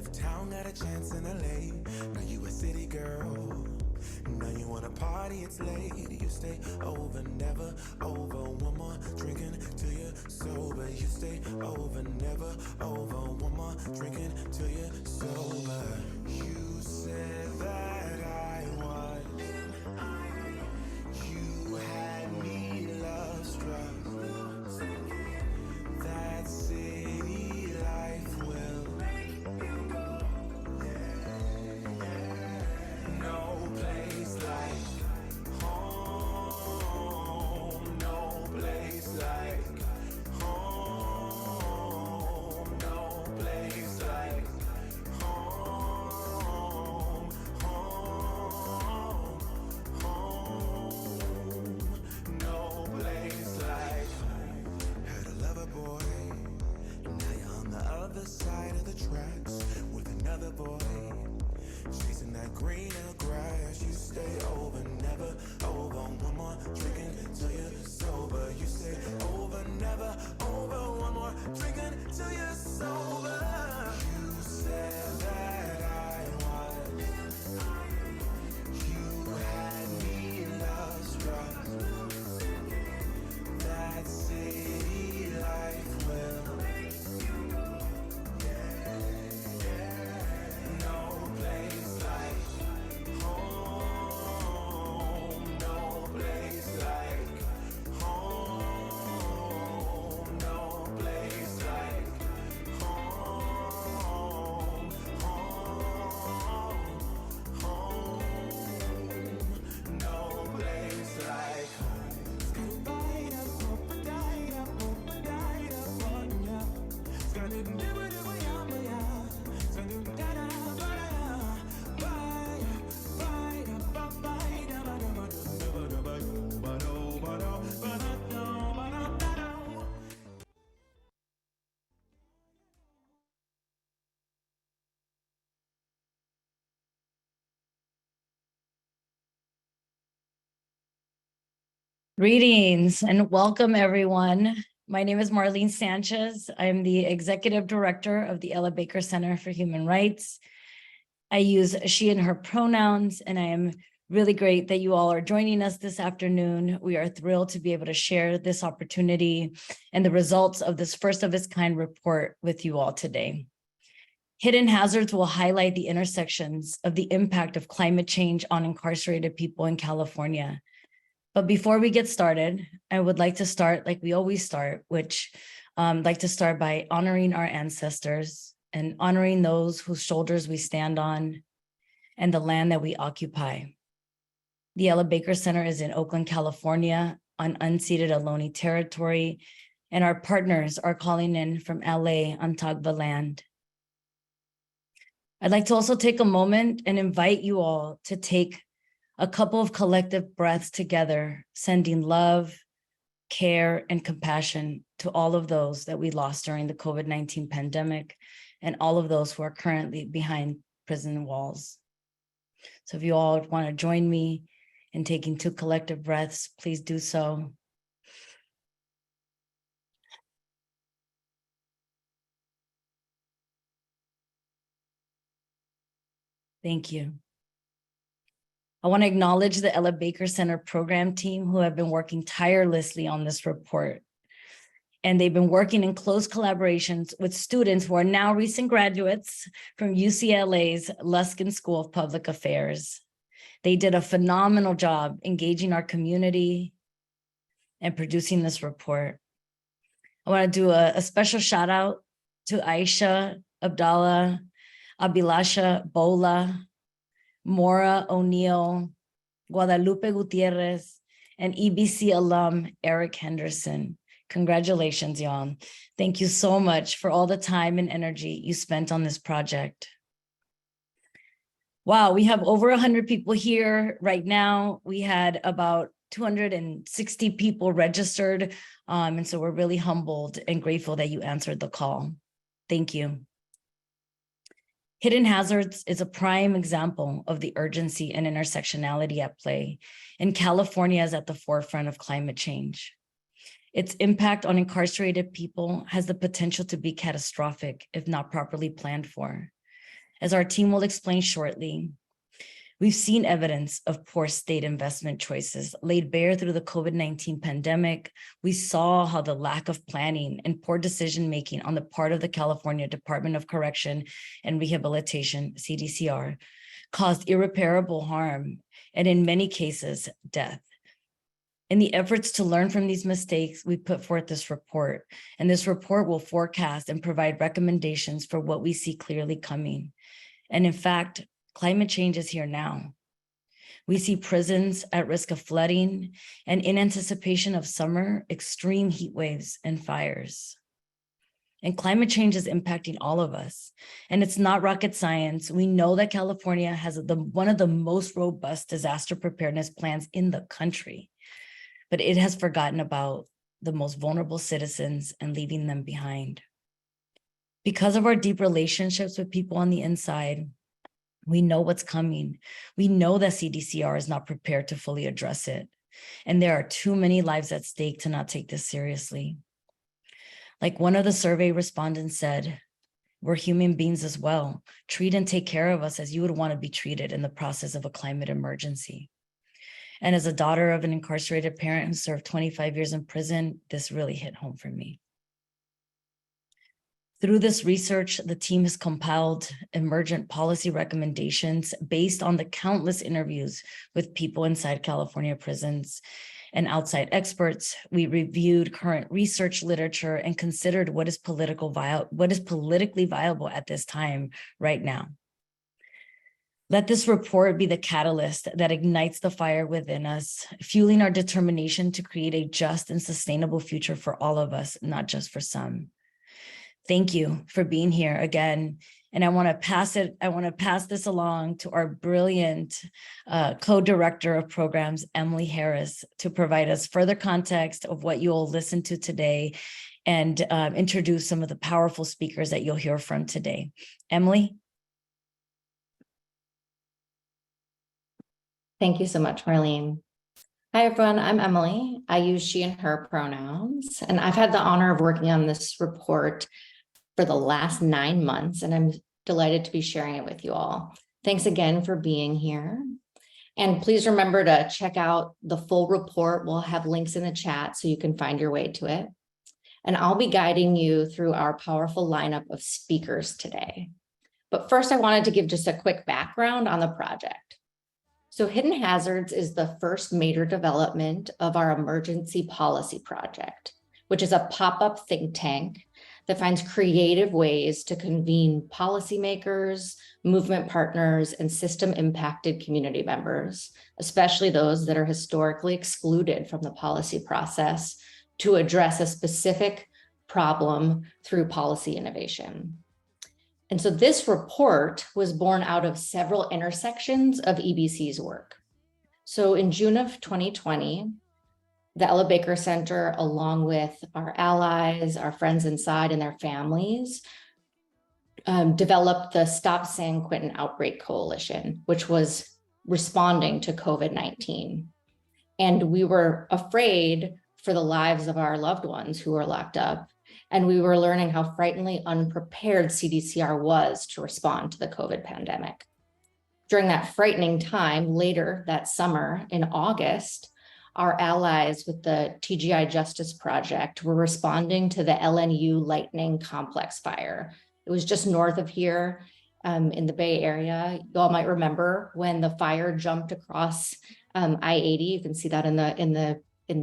left town, got a chance in LA. Now you a city girl. Now you wanna party, it's late. You stay over, never over. One more drinking till you're sober. You stay over, never over. One more drinking till you're sober. You said that I was. You had me love struck. That city life will make you go. No place like home. No place like home. No place like home. Home. Home. No place like home. Had a lover boy. Now you're on the other side of the tracks with another boy. Chasing that greener grass, you stay over, never over. One more drinking till you're sober. You stay over, never over. One more drinking till you're sober. You said that I was. You had me love struck. That city life will make you go. No place like home. No place like home. No place like home. Home. Home. No place like Greetings and welcome, everyone. My name is Marlene Sanchez. I'm the Executive Director of the Ella Baker Center for Human Rights. I use she and her pronouns, and I am really great that you all are joining us this afternoon. We are thrilled to be able to share this opportunity and the results of this first of its kind report with you all today. Hidden Hazards will highlight the intersections of the impact of climate change on incarcerated people in California. But before we get started, I would like to start like we always start, which like to start by honoring our ancestors and honoring those whose shoulders we stand on and the land that we occupy. The Ella Baker Center is in Oakland, California, on unceded Ohlone territory, and our partners are calling in from LA on Tagba land. I'd like to also take a moment and invite you all to take a couple of collective breaths together, sending love, care, and compassion to all of those that we lost during the COVID-19 pandemic and all of those who are currently behind prison walls. So if you all want to join me in taking 2 collective breaths, please do so. Thank you. I want to acknowledge the Ella Baker Center program team who have been working tirelessly on this report. And they've been working in close collaborations with students who are now recent graduates from UCLA's Luskin School of Public Affairs. They did a phenomenal job engaging our community and producing this report. I want to do a special shout out to Aisha, Abdallah, Abhilasha Bhola, Maura O'Neill, Guadalupe Gutierrez, and EBC alum Eric Henderson. Congratulations, y'all. Thank you so much for all the time and energy you spent on this project. Wow, we have over 100 people here right now. We had about 260 people registered. And so we're really humbled and grateful that you answered the call. Thank you. Hidden Hazards is a prime example of the urgency and intersectionality at play, and California is at the forefront of climate change. Its impact on incarcerated people has the potential to be catastrophic if not properly planned for. As our team will explain shortly, we've seen evidence of poor state investment choices laid bare through the COVID-19 pandemic. We saw how the lack of planning and poor decision-making on the part of the California Department of Correction and Rehabilitation, CDCR, caused irreparable harm and in many cases, death. In the efforts to learn from these mistakes, we put forth this report, and this report will forecast and provide recommendations for what we see clearly coming. And in fact, climate change is here now. We see prisons at risk of flooding and in anticipation of summer, extreme heat waves and fires. And climate change is impacting all of us. And it's not rocket science. We know that California has one of the most robust disaster preparedness plans in the country, but it has forgotten about the most vulnerable citizens and leaving them behind. Because of our deep relationships with people on the inside, we know what's coming. We know that CDCR is not prepared to fully address it. And there are too many lives at stake to not take this seriously. Like one of the survey respondents said, we're human beings as well. Treat and take care of us as you would want to be treated in the process of a climate emergency. And as a daughter of an incarcerated parent who served 25 years in prison, this really hit home for me. Through this research, the team has compiled emergent policy recommendations based on the countless interviews with people inside California prisons and outside experts. We reviewed current research literature and considered what is politically viable at this time right now. Let this report be the catalyst that ignites the fire within us, fueling our determination to create a just and sustainable future for all of us, not just for some. Thank you for being here again. And I want to pass this along to our brilliant co-director of programs, Emily Harris, to provide us further context of what you'll listen to today and introduce some of the powerful speakers that you'll hear from today. Emily? Thank you so much, Marlene. Hi, everyone. I'm Emily. I use she and her pronouns, and I've had the honor of working on this report for the last 9 months, and I'm delighted to be sharing it with you all. Thanks again for being here. And please remember to check out the full report. We'll have links in the chat so you can find your way to it. And I'll be guiding you through our powerful lineup of speakers today. But first, I wanted to give just a quick background on the project. So Hidden Hazards is the first major development of our emergency policy project, which is a pop-up think tank that finds creative ways to convene policymakers, movement partners, and system-impacted community members, especially those that are historically excluded from the policy process, to address a specific problem through policy innovation. And so this report was born out of several intersections of EBC's work. So in June of 2020, the Ella Baker Center, along with our allies, our friends inside, and their families, developed the Stop San Quentin Outbreak Coalition, which was responding to COVID-19. And we were afraid for the lives of our loved ones who were locked up. And we were learning how frighteningly unprepared CDCR was to respond to the COVID pandemic. During that frightening time, later that summer in August, our allies with the TGI Justice Project were responding to the LNU Lightning Complex fire. It was just north of here in the Bay Area. You all might remember when the fire jumped across I-80. You can see that in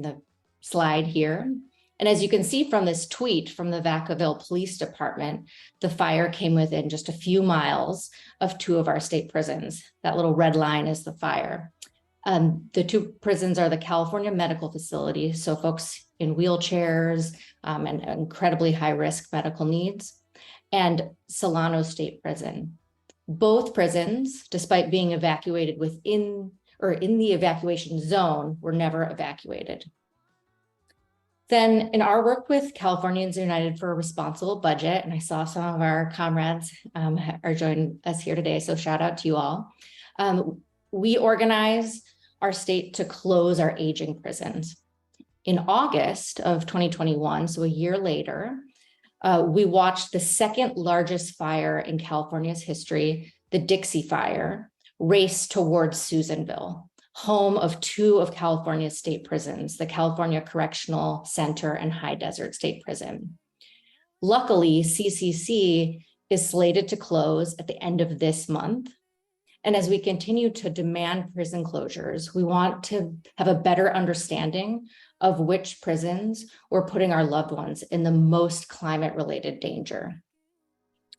the slide here. And as you can see from this tweet from the Vacaville Police Department, the fire came within just a few miles of 2 of our state prisons. That little red line is the fire. The 2 prisons are the California Medical Facility, so folks in wheelchairs and incredibly high-risk medical needs, and Solano State Prison. Both prisons, despite being evacuated within or in the evacuation zone, were never evacuated. Then in our work with Californians United for a Responsible Budget, and I saw some of our comrades are joining us here today, so shout out to you all. We organize our state to close our aging prisons. In August of 2021, so a year later, We watched the second largest fire in California's history, the Dixie Fire, race towards Susanville, home of two of California's state prisons, the California Correctional Center and High Desert State Prison. Luckily, CCC is slated to close at the end of this month. And as we continue to demand prison closures, we want to have a better understanding of which prisons we're putting our loved ones in the most climate-related danger.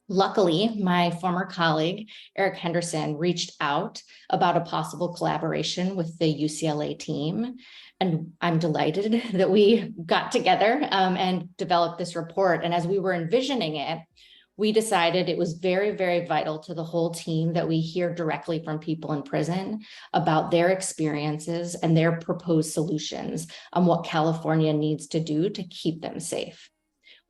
Luckily, my former colleague, Eric Henderson, reached out about a possible collaboration with the UCLA team. And I'm delighted that we got together and developed this report. And as we were envisioning it, we decided it was very, very vital to the whole team that we hear directly from people in prison about their experiences and their proposed solutions on what California needs to do to keep them safe.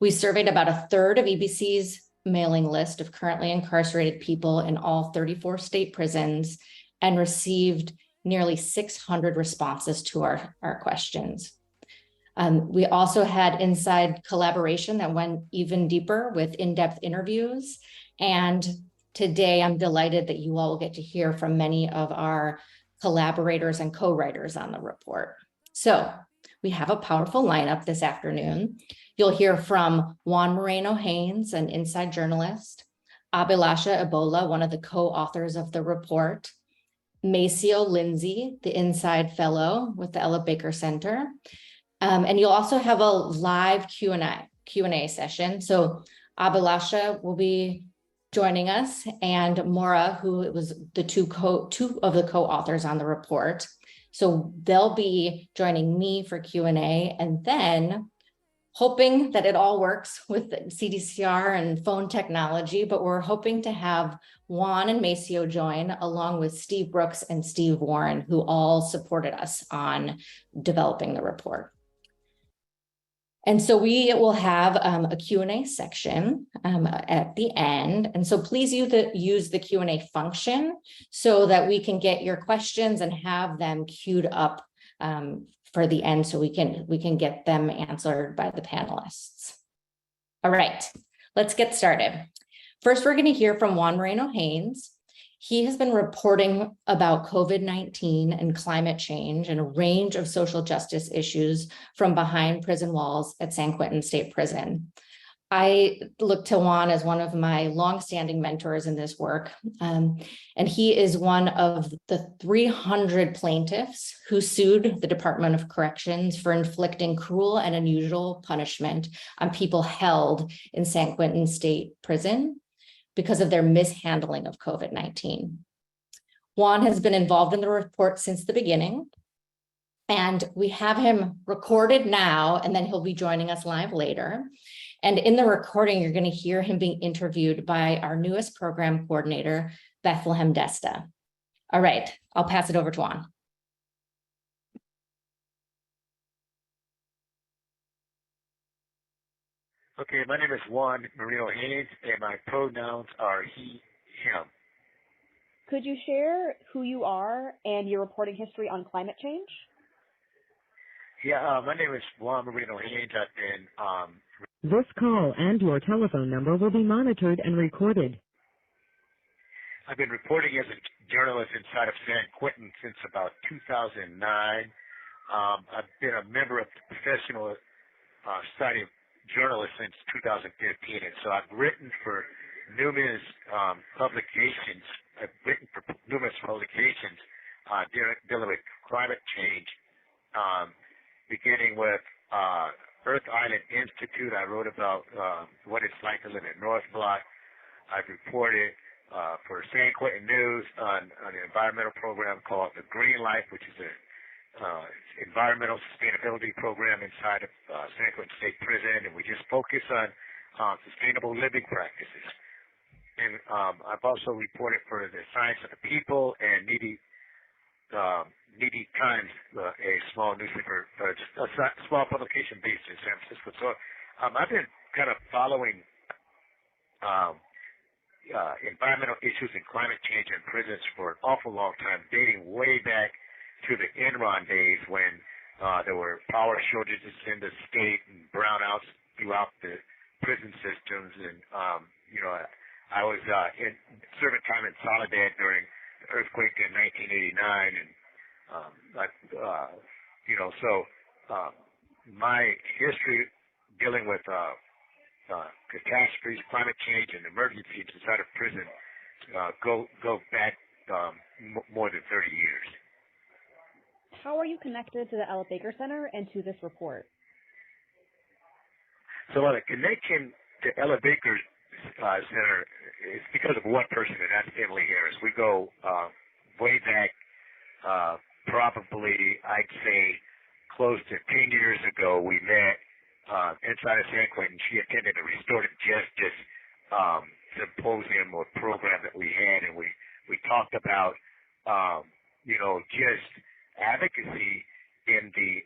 We surveyed about a third of EBC's mailing list of currently incarcerated people in all 34 state prisons and received nearly 600 responses to our questions. We also had inside collaboration that went even deeper with in-depth interviews. And today I'm delighted that you all will get to hear from many of our collaborators and co-writers on the report. So we have a powerful lineup this afternoon. You'll hear from Juan Moreno-Haynes, an inside journalist, Abhilasha Bhola, one of the co-authors of the report, Macio Lindsey, the inside fellow with the Ella Baker Center. And you'll also have a live Q&A session. So Abhilasha will be joining us, and Maura, who was the two of the co-authors on the report. So they'll be joining me for Q&A, and then hoping that it all works with CDCR and phone technology, but we're hoping to have Juan and Macio join along with Steve Brooks and Steve Warren, who all supported us on developing the report. And so we will have a Q&A section at the end. And so please use the Q&A function so that we can get your questions and have them queued up for the end so we can get them answered by the panelists. All right, let's get started. First, we're going to hear from Juan Moreno-Haynes. He has been reporting about COVID-19 and climate change and a range of social justice issues from behind prison walls at San Quentin State Prison. I look to Juan as one of my longstanding mentors in this work, and he is one of the 300 plaintiffs who sued the Department of Corrections for inflicting cruel and unusual punishment on people held in San Quentin State Prison because of their mishandling of COVID-19. Juan has been involved in the report since the beginning, and we have him recorded now, and then he'll be joining us live later. And in the recording, you're going to hear him being interviewed by our newest program coordinator, Bethlehem Desta. All right, I'll pass it over to Juan. Okay, my name is Juan Moreno-Haynes, and my pronouns are he, him. Could you share who you are and your reporting history on climate change? Yeah, my name is Juan Moreno-Haynes. I've been This call and your telephone number will be monitored and recorded. I've been reporting as a journalist inside of San Quentin since about 2009. I've been a member of the Professional Society of Journalists since 2015, and so I've written for numerous publications. I've written for numerous publications dealing with climate change, beginning with Earth Island Institute. I wrote about what it's like to live in North Block. I've reported for San Quentin News on an environmental program called The Green Life, which is an environmental sustainability program inside of San Quentin State Prison, and we just focus on sustainable living practices. And I've also reported for the Science of the People and Needy Times, a small newspaper, a small publication based in San Francisco. So I've been kind of following environmental issues and climate change in prisons for an awful long time, dating way back to the Enron days when there were power shortages in the state and brownouts throughout the prison systems, and I was in serving time in Soledad during the earthquake in 1989, and my history dealing with catastrophes, climate change, and emergencies inside of prison go back more than 30 years. How are you connected to the Ella Baker Center and to this report? So the connection to Ella Baker Center is because of one person, and that's Emily Harris. We go way back, probably I'd say close to 10 years ago. We met inside of San Quentin. She attended a restorative justice symposium or program that we had, and we talked about just advocacy in the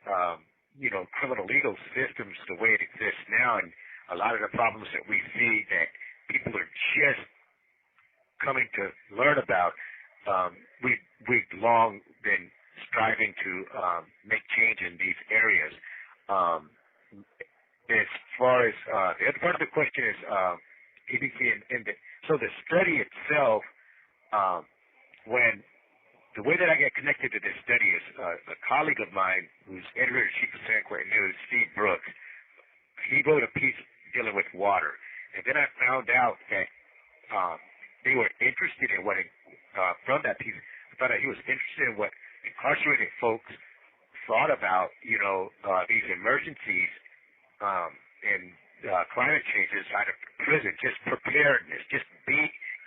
criminal legal systems the way it exists now, and a lot of the problems that we see that people are just coming to learn about. We've long been striving to make change in these areas. As far as the other part of the question is EBC so the study itself, the way that I get connected to this study is a colleague of mine who's editor-in-chief of San Quentin News, Steve Brooks. He wrote a piece dealing with water. And then I found out that they were interested in what, from that piece, I found out he was interested in what incarcerated folks thought about, these emergencies and climate change inside of prison, just preparedness, just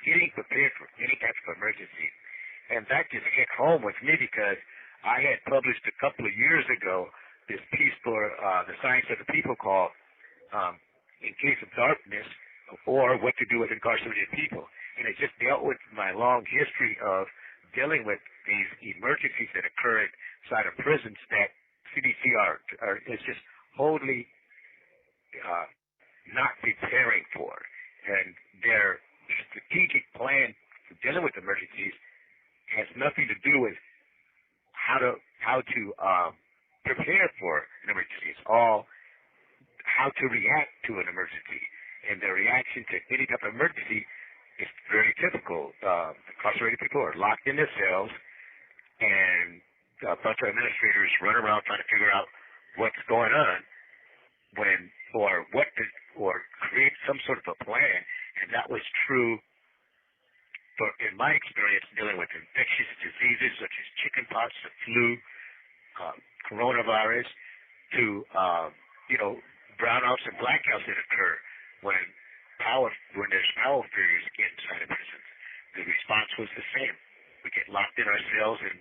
getting prepared for any type of emergency. And that just hit home with me because I had published a couple of years ago this piece for the Science of the People called In Case of Darkness, or What to Do with Incarcerated People. And it just dealt with my long history of dealing with these emergencies that occur inside of prisons that CDC is just wholly not preparing for. And their strategic plan for dealing with emergencies has nothing to do with how to prepare for an emergency. It's all how to react to an emergency. And their reaction to any type of emergency is very typical. Incarcerated people are locked in their cells, and a bunch of administrators run around trying to figure out what's going on or create some sort of a plan. And that was true in my experience dealing with infectious diseases such as chickenpox, the flu, coronavirus, to brownouts and blackouts that occur when there's power failures inside of prisons. The response was the same. We get locked in our cells, and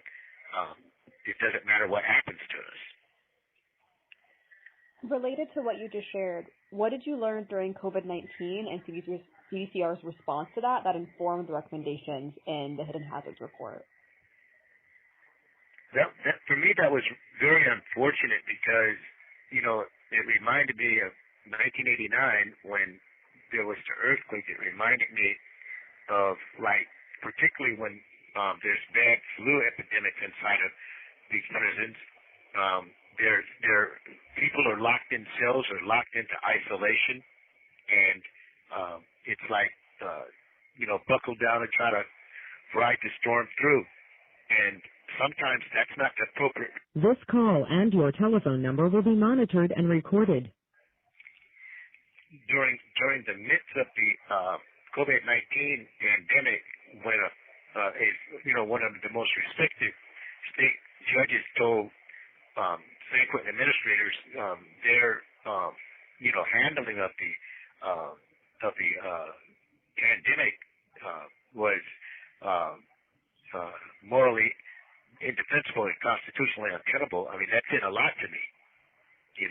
it doesn't matter what happens to us. Related to what you just shared, what did you learn during COVID-19 and CDCR's response to that informed the recommendations in the Hidden Hazards report? For me, that was very unfortunate because, it reminded me of 1989 when there was the earthquake. It reminded me of, particularly when there's bad flu epidemics inside of these prisons. People are locked in cells or locked into isolation, and it's like, buckle down and try to ride the storm through. And sometimes that's not appropriate. This call and your telephone number will be monitored and recorded. During the midst of the COVID-19 pandemic, when one of the most respected state judges told San Quentin administrators their handling of the pandemic was morally indefensible and constitutionally untenable. I mean, that did a lot to me, and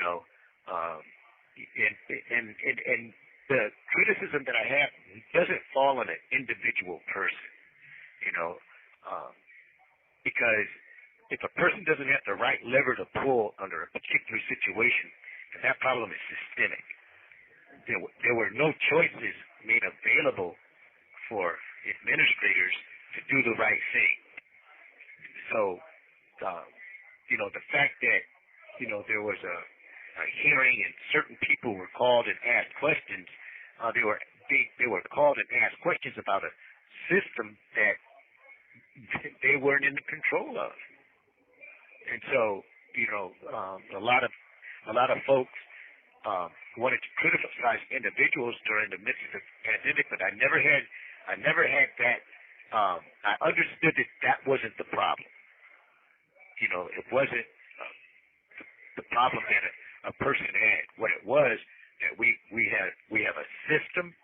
the criticism that I have doesn't fall on an individual person, because if a person doesn't have the right lever to pull under a particular situation, and that problem is systemic, there were no choices made available for administrators to do the right thing. So, the fact that, there was a hearing, and certain people were called and asked questions. They were called and asked questions about a system that they weren't in control of. And so, a lot of folks wanted to criticize individuals during the midst of the pandemic, but I never had that. I understood that wasn't the problem. It wasn't the problem that a person had. What it was that we have a system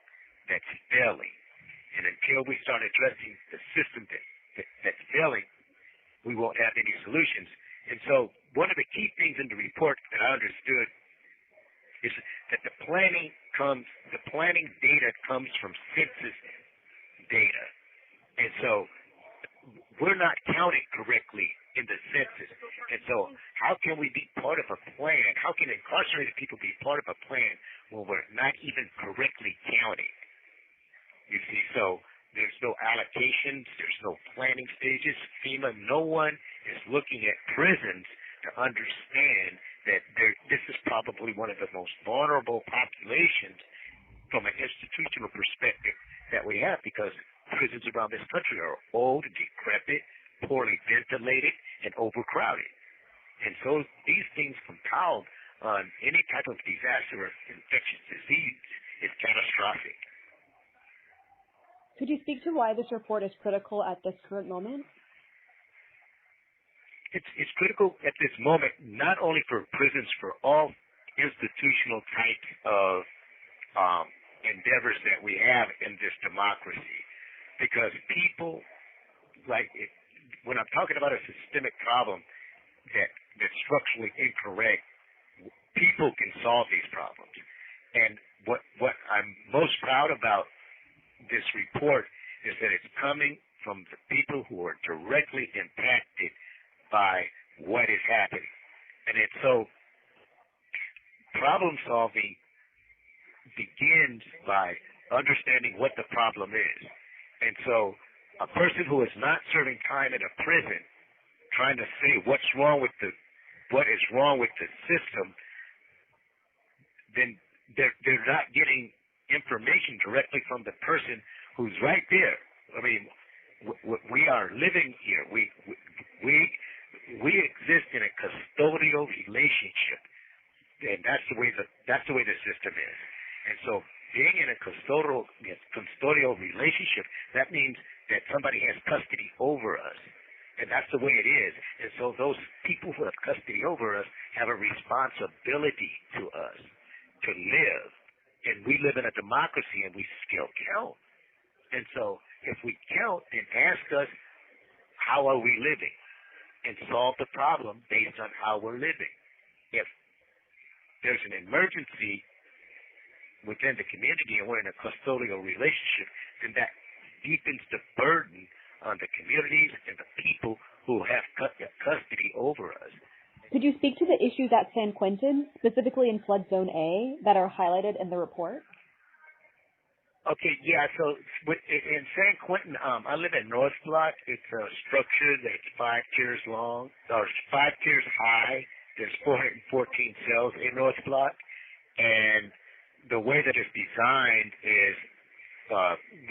that's failing, and until we start addressing the system that's failing, we won't have any solutions. And so one of the key things in the report that I understood is that the planning data comes from census data. And so we're not counted correctly in the census. And so how can we be part of a plan? How can incarcerated people be part of a plan when we're not even correctly counted? You see, so there's no allocations, there's no planning stages. FEMA, no one is looking at prisons to understand that this is probably one of the most vulnerable populations from an institutional perspective that we have, because prisons around this country are old, decrepit, poorly ventilated, and overcrowded. And so these things compound on any type of disaster or infectious disease is catastrophic. Could you speak to why this report is critical at this current moment? It's critical at this moment, not only for prisons, for all institutional types of endeavors that we have in this democracy. Because people, when I'm talking about a systemic problem that's structurally incorrect, people can solve these problems. And what I'm most proud about this report is that it's coming from the people who are directly impacted by what is happening. And it's so problem solving begins by understanding what the problem is. And so a person who is not serving time in a prison trying to say what is wrong with the system, then they're not getting information directly from the person who's right there. I mean, we are living here. We exist in a custodial relationship, and that's the way the system is. And so, being in a custodial relationship, that means that somebody has custody over us, and that's the way it is. And so, those people who have custody over us have a responsibility to us to live. And we live in a democracy, and we still count. And so, if we count, then ask us, how are we living? And solve the problem based on how we're living. If there's an emergency within the community and we're in a custodial relationship, then that deepens the burden on the communities and the people who have custody over us. Could you speak to the issues at San Quentin, specifically in Flood Zone A, that are highlighted in the report? Okay, yeah, so in San Quentin, I live in North Block. It's a structure that's 5 tiers long, or 5 tiers high. There's 414 cells in North Block. And the way that it's designed is,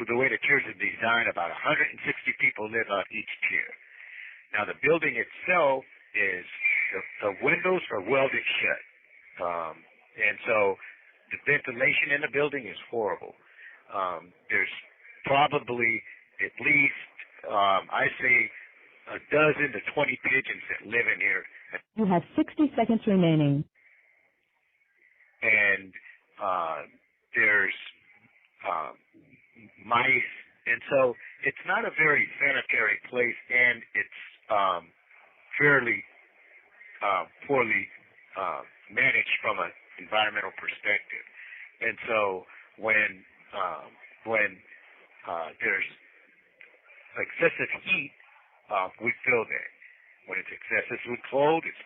the way the tiers are designed, about 160 people live on each tier. Now, the building itself is, the windows are welded shut. And so the ventilation in the building is horrible. There's probably at least, I say, a dozen to 20 pigeons that live in here. You have 60 seconds remaining. And there's mice. And so it's not a very sanitary place, and it's fairly poorly managed from an environmental perspective. And so when there's excessive heat, we feel that. When it's excessively cold, it's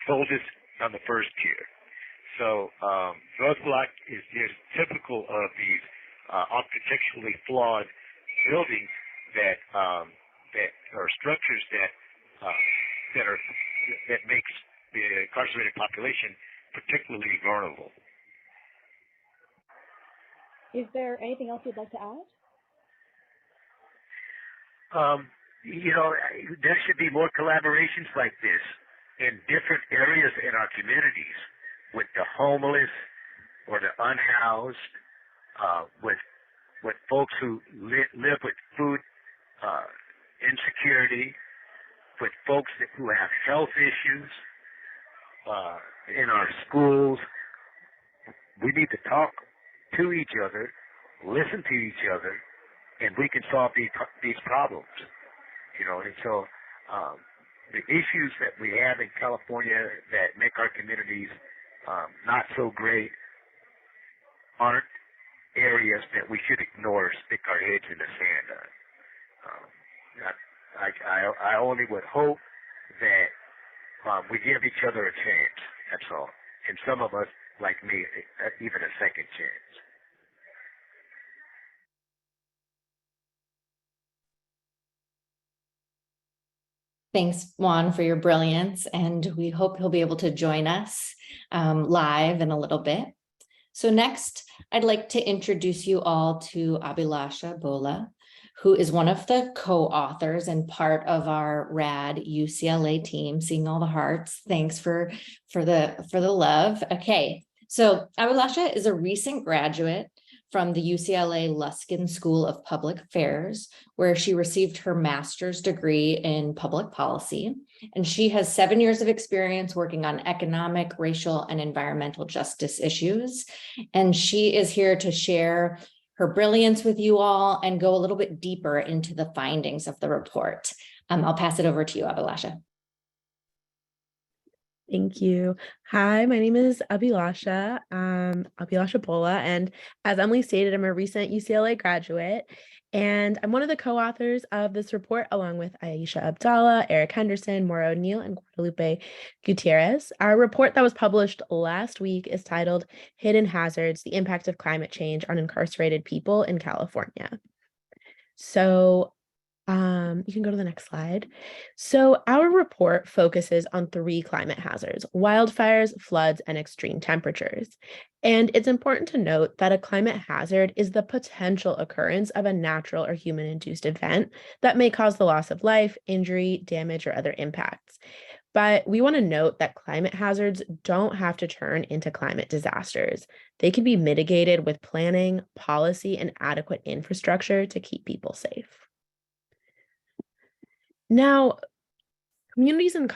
coldest on the first tier. So North Block is just typical of these architecturally flawed buildings that are structures that makes the incarcerated population particularly vulnerable. Is there anything else you'd like to add? There should be more collaborations like this in different areas in our communities with the homeless or the unhoused, with folks who live with food insecurity, with folks who have health issues in our schools. We need to talk to each other, listen to each other, and we can solve these problems. And so the issues that we have in California that make our communities not so great aren't areas that we should ignore, stick our heads in the sand on. I only would hope that we give each other a chance, that's all. And some of us, like me, even a second chance. Thanks, Juan, for your brilliance, and we hope he'll be able to join us live in a little bit. So next, I'd like to introduce you all to Abhilasha Bhola, who is one of the co-authors and part of our rad UCLA team. Seeing all the hearts, thanks for the love. Okay, so Abhilasha is a recent graduate from the UCLA Luskin School of Public Affairs, where she received her master's degree in public policy. And she has 7 years of experience working on economic, racial, and environmental justice issues. And she is here to share her brilliance with you all and go a little bit deeper into the findings of the report. I'll pass it over to you, Abhilasha. Thank you. Hi, my name is Abhilasha Bhola, and as Emily stated, I'm a recent UCLA graduate, and I'm one of the co-authors of this report along with Aisha Abdallah, Eric Henderson, Maura O'Neill, and Guadalupe Gutierrez. Our report that was published last week is titled Hidden Hazards: The Impact of Climate Change on Incarcerated People in California. So you can go to the next slide. So our report focuses on 3 climate hazards: wildfires, floods, and extreme temperatures. And it's important to note that a climate hazard is the potential occurrence of a natural or human-induced event that may cause the loss of life, injury, damage, or other impacts. But we want to note that climate hazards don't have to turn into climate disasters. They can be mitigated with planning, policy, and adequate infrastructure to keep people safe. Now, communities of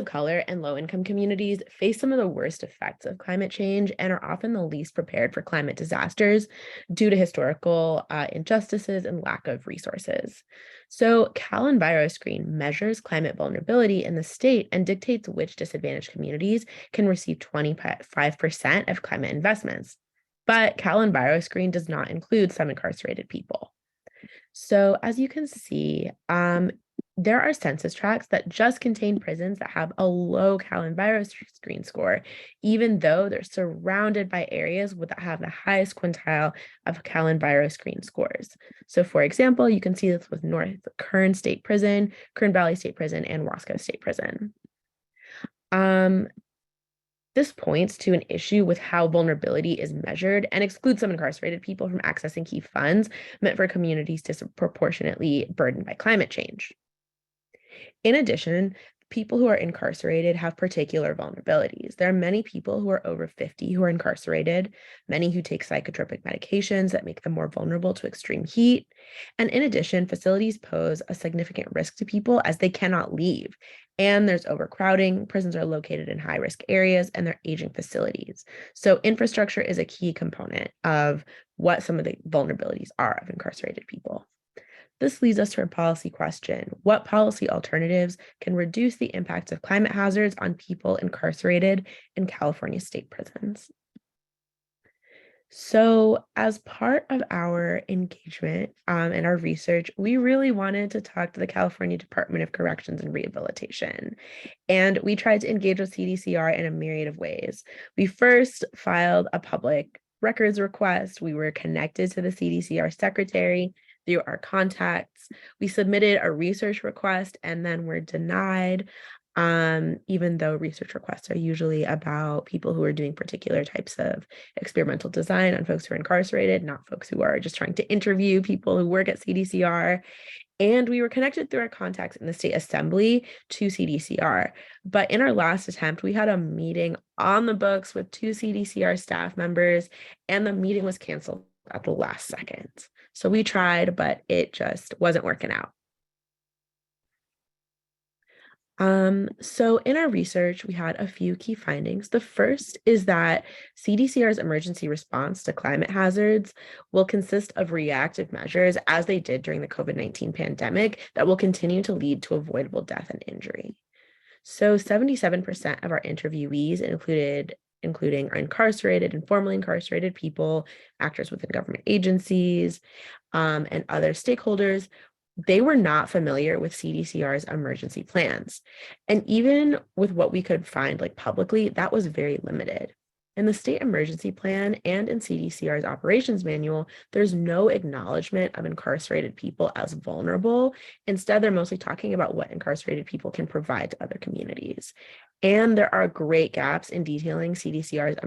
color and low-income communities face some of the worst effects of climate change and are often the least prepared for climate disasters due to historical injustices and lack of resources. So CalEnviroscreen measures climate vulnerability in the state and dictates which disadvantaged communities can receive 25% of climate investments. But CalEnviroscreen does not include some incarcerated people. So as you can see, there are census tracts that just contain prisons that have a low CalEnviroscreen score, even though they're surrounded by areas that have the highest quintile of CalEnviroscreen scores. So for example, you can see this with North Kern State Prison, Kern Valley State Prison, and Wasco State Prison. This points to an issue with how vulnerability is measured and excludes some incarcerated people from accessing key funds meant for communities disproportionately burdened by climate change. In addition, people who are incarcerated have particular vulnerabilities. There are many people who are over 50 who are incarcerated, many who take psychotropic medications that make them more vulnerable to extreme heat. And in addition, facilities pose a significant risk to people as they cannot leave. And there's overcrowding, prisons are located in high-risk areas, and they're aging facilities. So infrastructure is a key component of what some of the vulnerabilities are of incarcerated people. This leads us to a policy question. What policy alternatives can reduce the impacts of climate hazards on people incarcerated in California state prisons? So as part of our engagement and our research, we really wanted to talk to the California Department of Corrections and Rehabilitation. And we tried to engage with CDCR in a myriad of ways. We first filed a public records request. We were connected to the CDCR secretary through our contacts. We submitted a research request and then were denied. even though research requests are usually about people who are doing particular types of experimental design on folks who are incarcerated, not folks who are just trying to interview people who work at CDCR. And we were connected through our contacts in the state assembly to CDCR. But in our last attempt, we had a meeting on the books with 2 CDCR staff members, and the meeting was canceled at the last second. So we tried, but it just wasn't working out. So in our research, we had a few key findings. The first is that CDCR's emergency response to climate hazards will consist of reactive measures, as they did during the COVID-19 pandemic, that will continue to lead to avoidable death and injury. So 77% of our interviewees including incarcerated and formerly incarcerated people, actors within government agencies, and other stakeholders, they were not familiar with CDCR's emergency plans. And even with what we could find publicly, that was very limited. In the state emergency plan and in CDCR's operations manual, there's no acknowledgement of incarcerated people as vulnerable. Instead, they're mostly talking about what incarcerated people can provide to other communities. And there are great gaps in detailing CDCR's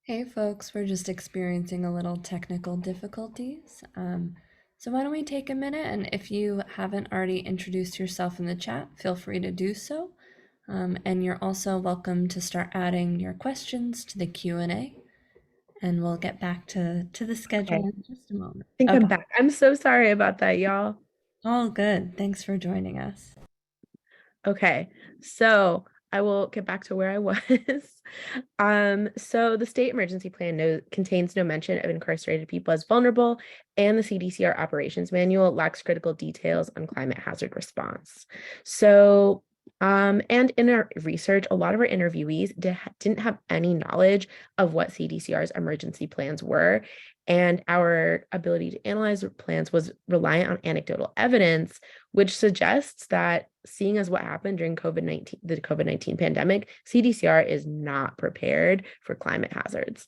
Hey folks, we're just experiencing a little technical difficulties. So why don't we take a minute, and if you haven't already introduced yourself in the chat, feel free to do so. And you're also welcome to start adding your questions to the Q&A, and we'll get back to the schedule in just a moment. I think I'm back. I'm so sorry about that, y'all. All good. Thanks for joining us. Okay, so I will get back to where I was. So the state emergency plan contains no mention of incarcerated people as vulnerable, and the CDCR operations manual lacks critical details on climate hazard response. So, and in our research, a lot of our interviewees didn't have any knowledge of what CDCR's emergency plans were, and our ability to analyze plans was reliant on anecdotal evidence, which suggests that, seeing as what happened during the COVID-19 pandemic, CDCR is not prepared for climate hazards.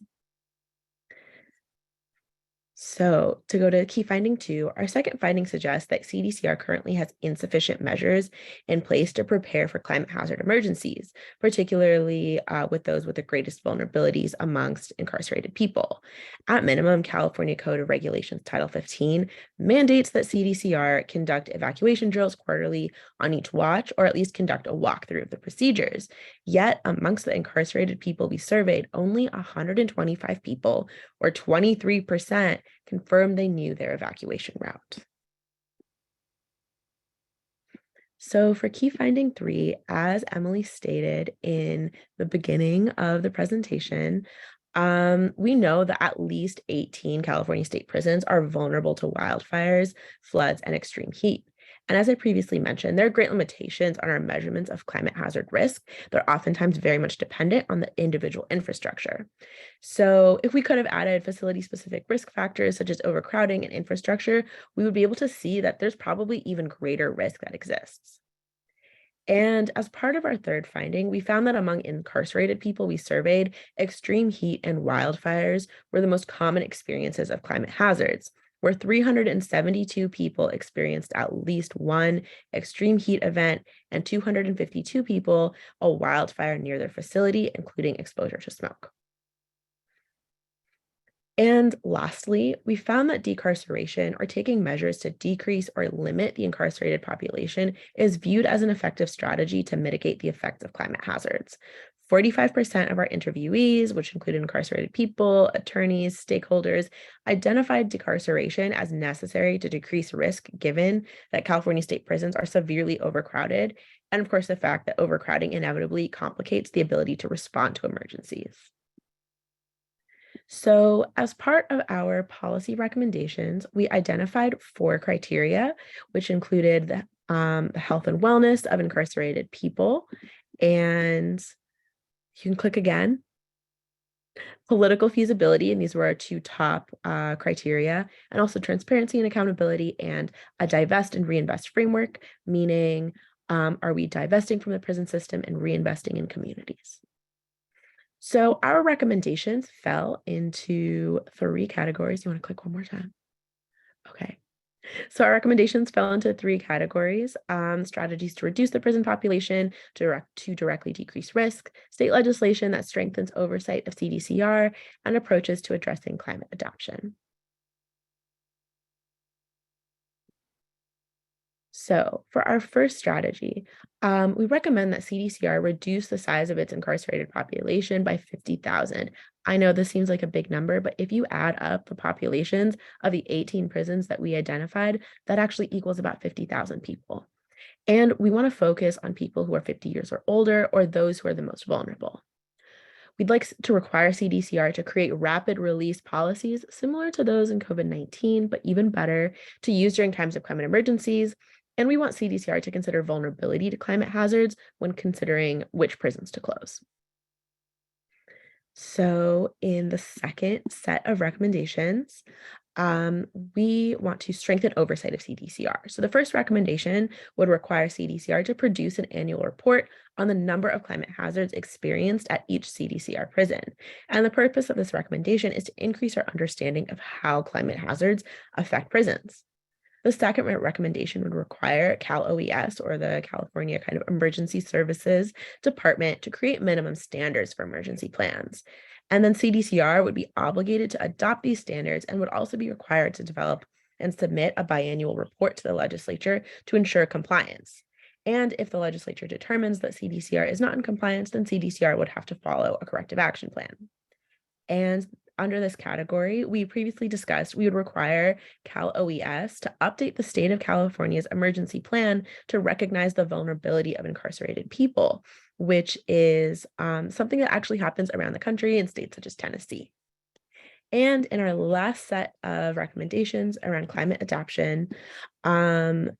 So to go to key finding 2, our second finding suggests that CDCR currently has insufficient measures in place to prepare for climate hazard emergencies, particularly with those with the greatest vulnerabilities amongst incarcerated people. At minimum, California Code of Regulations Title 15 mandates that CDCR conduct evacuation drills quarterly on each watch, or at least conduct a walkthrough of the procedures. Yet, amongst the incarcerated people we surveyed, only 125 people, or 23%, confirmed they knew their evacuation route. So for key finding 3, as Emily stated in the beginning of the presentation, we know that at least 18 California state prisons are vulnerable to wildfires, floods, and extreme heat. And as I previously mentioned, there are great limitations on our measurements of climate hazard risk. They're oftentimes very much dependent on the individual infrastructure. So if we could have added facility-specific risk factors such as overcrowding and infrastructure, we would be able to see that there's probably even greater risk that exists. And as part of our third finding, we found that among incarcerated people we surveyed, extreme heat and wildfires were the most common experiences of climate hazards, where 372 people experienced at least one extreme heat event and 252 people a wildfire near their facility, including exposure to smoke. And lastly, we found that decarceration, or taking measures to decrease or limit the incarcerated population, is viewed as an effective strategy to mitigate the effects of climate hazards. 45% of our interviewees, which included incarcerated people, attorneys, stakeholders, identified decarceration as necessary to decrease risk, given that California state prisons are severely overcrowded, and of course the fact that overcrowding inevitably complicates the ability to respond to emergencies. So as part of our policy recommendations, we identified 4 criteria, which included the health and wellness of incarcerated people. And you can click again. Political feasibility, and these were our two top criteria, and also transparency and accountability, and a divest and reinvest framework, meaning are we divesting from the prison system and reinvesting in communities? So our recommendations fell into 3 categories. You want to click one more time? Okay. So our recommendations fell into 3 categories: strategies to reduce the prison population, to directly decrease risk, state legislation that strengthens oversight of CDCR, and approaches to addressing climate adaptation. So for our first strategy, we recommend that CDCR reduce the size of its incarcerated population by 50,000. I know this seems like a big number, but if you add up the populations of the 18 prisons that we identified, that actually equals about 50,000 people. And we want to focus on people who are 50 years or older, or those who are the most vulnerable. We'd like to require CDCR to create rapid release policies similar to those in COVID-19, but even better, to use during times of climate emergencies. And we want CDCR to consider vulnerability to climate hazards when considering which prisons to close. So in the second set of recommendations, we want to strengthen oversight of CDCR. So the first recommendation would require CDCR to produce an annual report on the number of climate hazards experienced at each CDCR prison. And the purpose of this recommendation is to increase our understanding of how climate hazards affect prisons. The second recommendation would require Cal OES, or the California kind of Emergency Services Department, to create minimum standards for emergency plans. And then CDCR would be obligated to adopt these standards and would also be required to develop and submit a biannual report to the legislature to ensure compliance. And if the legislature determines that CDCR is not in compliance, then CDCR would have to follow a corrective action plan. And under this category, we previously discussed we would require Cal OES to update the state of California's emergency plan to recognize the vulnerability of incarcerated people, which is something that actually happens around the country in states such as Tennessee. And in our last set of recommendations around climate adaptation,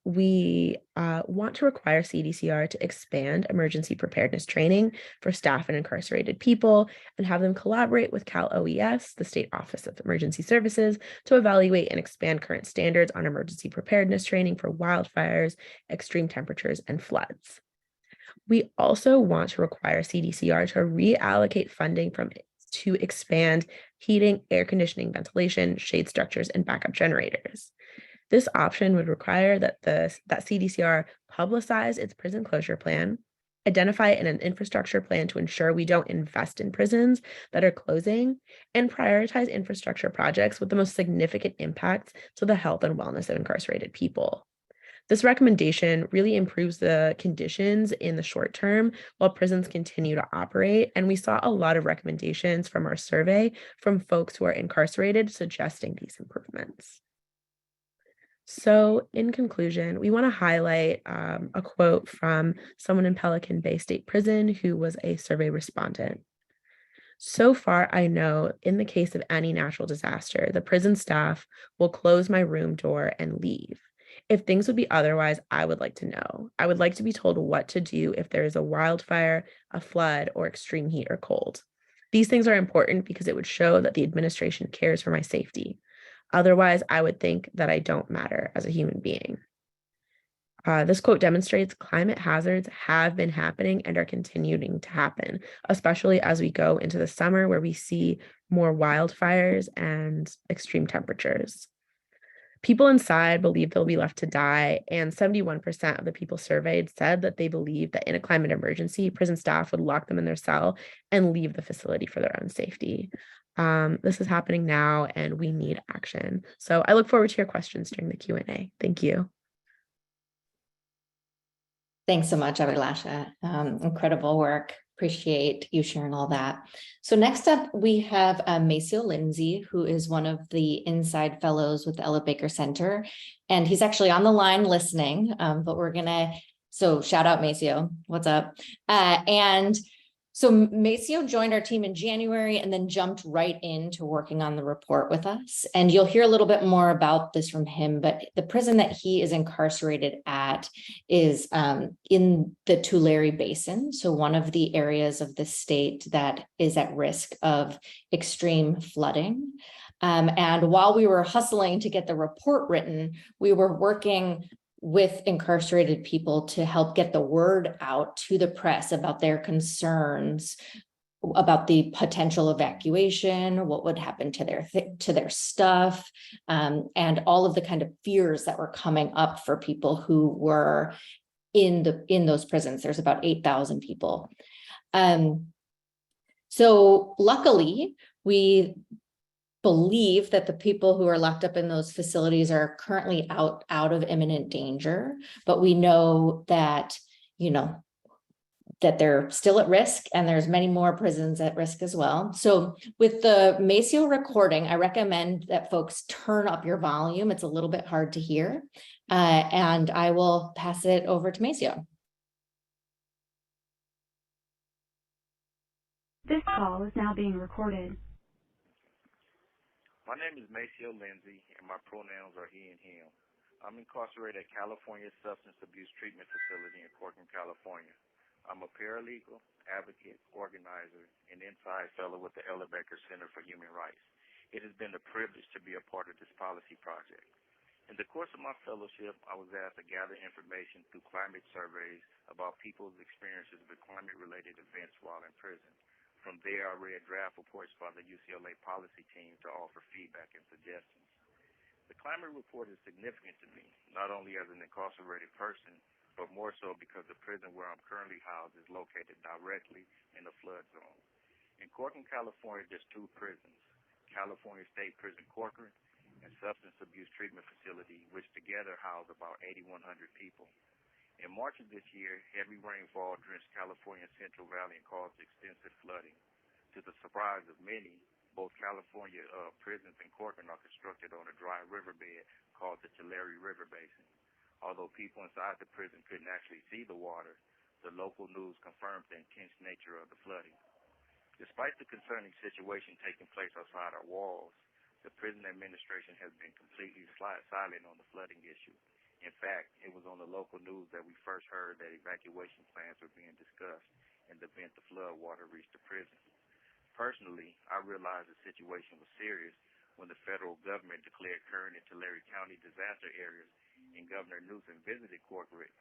we want to require CDCR to expand emergency preparedness training for staff and incarcerated people and have them collaborate with Cal OES, the State Office of Emergency Services, to evaluate and expand current standards on emergency preparedness training for wildfires, extreme temperatures, and floods. We also want to require CDCR to reallocate funding to expand heating, air conditioning, ventilation, shade structures, and backup generators. This option would require that CDCR publicize its prison closure plan, identify an infrastructure plan to ensure we don't invest in prisons that are closing, and prioritize infrastructure projects with the most significant impacts to the health and wellness of incarcerated people. This recommendation really improves the conditions in the short term while prisons continue to operate. And we saw a lot of recommendations from our survey from folks who are incarcerated suggesting these improvements. So in conclusion, we want to highlight a quote from someone in Pelican Bay State Prison who was a survey respondent. "So far, I know in the case of any natural disaster, the prison staff will close my room door and leave. If things would be otherwise, I would like to know. I would like to be told what to do if there is a wildfire, a flood, or extreme heat or cold. These things are important because it would show that the administration cares for my safety. Otherwise, I would think that I don't matter as a human being." This quote demonstrates climate hazards have been happening and are continuing to happen, especially as we go into the summer where we see more wildfires and extreme temperatures. People inside believe they'll be left to die, and 71% of the people surveyed said that they believe that in a climate emergency, prison staff would lock them in their cell and leave the facility for their own safety. This is happening now, and we need action. So I look forward to your questions during the Q&A. Thank you. Thanks so much, Abhilasha. Incredible work. Appreciate you sharing all that. So next up, we have Macio Lindsey, who is one of the Inside Fellows with the Ella Baker Center. And he's actually on the line listening, but so shout out Macio, what's up? So Macio joined our team in January and then jumped right into working on the report with us. And you'll hear a little bit more about this from him, but the prison that he is incarcerated at is in the Tulare Basin. So one of the areas of the state that is at risk of extreme flooding. And while we were hustling to get the report written, we were working with incarcerated people to help get the word out to the press about their concerns about the potential evacuation, what would happen to their stuff, and all of the kind of fears that were coming up for people who were in those prisons. There's about 8,000 people. So luckily, we believe that the people who are locked up in those facilities are currently out of imminent danger, but we know that, that they're still at risk, and there's many more prisons at risk as well. So with the Macio recording, I recommend that folks turn up your volume. It's a little bit hard to hear, and I will pass it over to Macio. This call is now being recorded. My name is Macio Lindsey, and my pronouns are he and him. I'm incarcerated at California Substance Abuse Treatment Facility in Corcoran, California. I'm a paralegal, advocate, organizer, and inside fellow with the Ella Baker Center for Human Rights. It has been a privilege to be a part of this policy project. In the course of my fellowship, I was asked to gather information through climate surveys about people's experiences with climate-related events while in prison. From there, I read draft reports by the UCLA policy team to offer feedback and suggestions. The climate report is significant to me, not only as an incarcerated person, but more so because the prison where I'm currently housed is located directly in the flood zone. In Corcoran, California, there's two prisons, California State Prison Corcoran and Substance Abuse Treatment Facility, which together house about 8,100 people. In March of this year, heavy rainfall drenched California's Central Valley and caused extensive flooding. To the surprise of many, both California prisons and Corcoran are constructed on a dry riverbed called the Tulare River Basin. Although people inside the prison couldn't actually see the water, the local news confirmed the intense nature of the flooding. Despite the concerning situation taking place outside our walls, the prison administration has been completely silent on the flooding issue. In fact, it was on the local news that we first heard that evacuation plans were being discussed in the event the flood water reached the prison. Personally, I realized the situation was serious when the federal government declared Kern and Tulare County disaster areas, and Governor Newsom visited Corcoran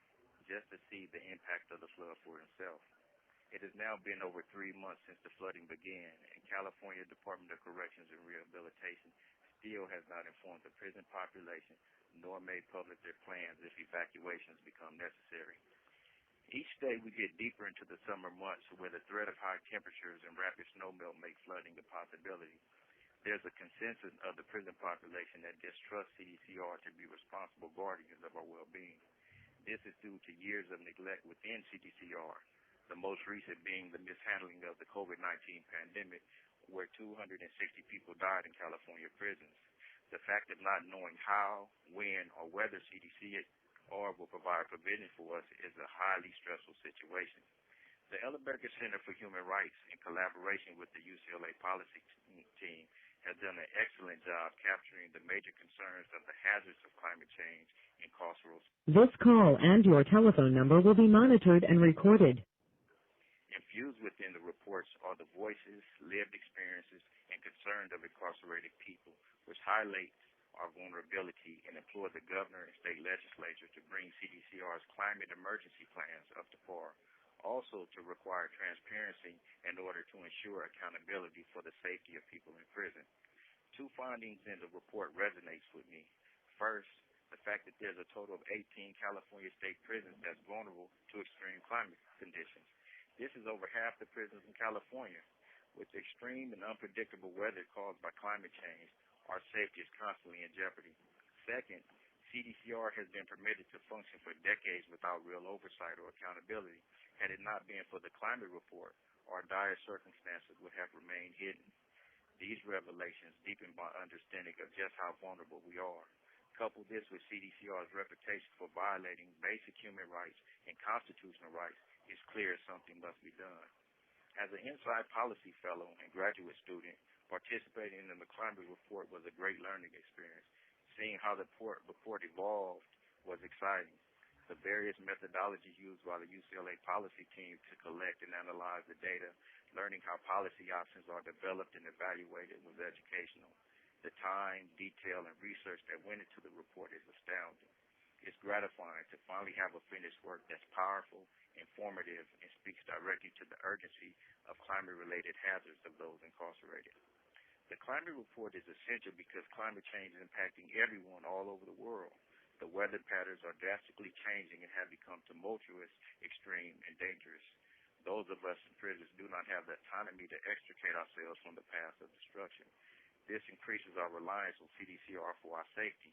just to see the impact of the flood for himself. It has now been over 3 months since the flooding began, and California Department of Corrections and Rehabilitation still has not informed the prison population nor made public their plans if evacuations become necessary. Each day we get deeper into the summer months where the threat of high temperatures and rapid snowmelt make flooding a possibility. There's a consensus of the prison population that distrusts CDCR to be responsible guardians of our well-being. This is due to years of neglect within CDCR, the most recent being the mishandling of the COVID-19 pandemic, where 260 people died in California prisons. The fact of not knowing how, when, or whether CDCR will provide provision for us is a highly stressful situation. The Ella Baker Center for Human Rights, in collaboration with the UCLA policy team, has done an excellent job capturing the major concerns of the hazards of climate change in carceral. This call and your telephone number will be monitored and recorded. Infused within the reports are the voices, lived experiences, and concerns of incarcerated people, which highlights our vulnerability and implore the governor and state legislature to bring CDCR's climate emergency plans up to par. Also to require transparency in order to ensure accountability for the safety of people in prison. Two findings in the report resonates with me. First, the fact that there's a total of 18 California state prisons that's vulnerable to extreme climate conditions. This is over half the prisons in California. With extreme and unpredictable weather caused by climate change, our safety is constantly in jeopardy. Second, CDCR has been permitted to function for decades without real oversight or accountability. Had it not been for the climate report, our dire circumstances would have remained hidden. These revelations deepen my understanding of just how vulnerable we are. Couple this with CDCR's reputation for violating basic human rights and constitutional rights, it's clear something must be done. As an inside policy fellow and graduate student, participating in the climate report was a great learning experience. Seeing how the report evolved was exciting. The various methodologies used by the UCLA policy team to collect and analyze the data, learning how policy options are developed and evaluated was educational. The time, detail, and research that went into the report is astounding. It's gratifying to finally have a finished work that's powerful, informative, and speaks directly to the urgency of climate-related hazards of those incarcerated. The climate report is essential because climate change is impacting everyone all over the world. The weather patterns are drastically changing and have become tumultuous, extreme, and dangerous. Those of us in prisons do not have the autonomy to extricate ourselves from the path of destruction. This increases our reliance on CDCR for our safety.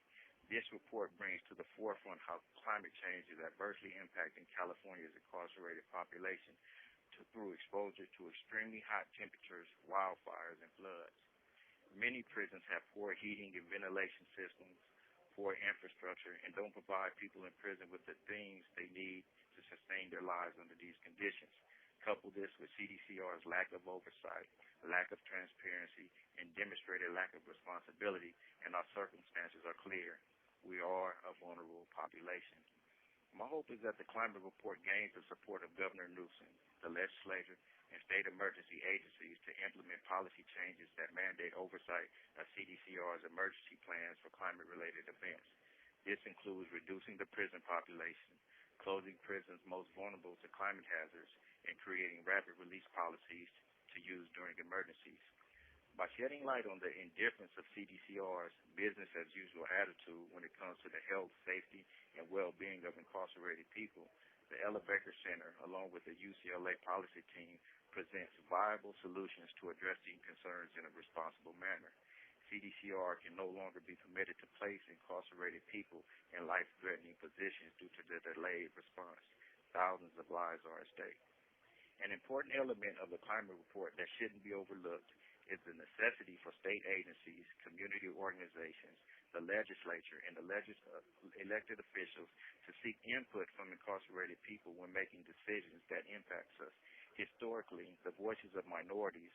This report brings to the forefront how climate change is adversely impacting California's incarcerated population through exposure to extremely hot temperatures, wildfires, and floods. Many prisons have poor heating and ventilation systems, poor infrastructure, and don't provide people in prison with the things they need to sustain their lives under these conditions. Couple this with CDCR's lack of oversight, lack of transparency, and demonstrated lack of responsibility, and our circumstances are clear. We are a vulnerable population. My hope is that the climate report gains the support of Governor Newsom, the legislature, and state emergency agencies to implement policy changes that mandate oversight of CDCR's emergency plans for climate-related events. This includes reducing the prison population, closing prisons most vulnerable to climate hazards, and creating rapid release policies to use during emergencies. By shedding light on the indifference of CDCR's business-as-usual attitude when it comes to the health, safety, and well-being of incarcerated people, the Ella Baker Center, along with the UCLA policy team, presents viable solutions to address these concerns in a responsible manner. CDCR can no longer be permitted to place incarcerated people in life-threatening positions due to the delayed response. Thousands of lives are at stake. An important element of the climate report that shouldn't be overlooked is the necessity for state agencies, community organizations, the legislature, and the elected officials to seek input from incarcerated people when making decisions that impact us. Historically, the voices of minorities,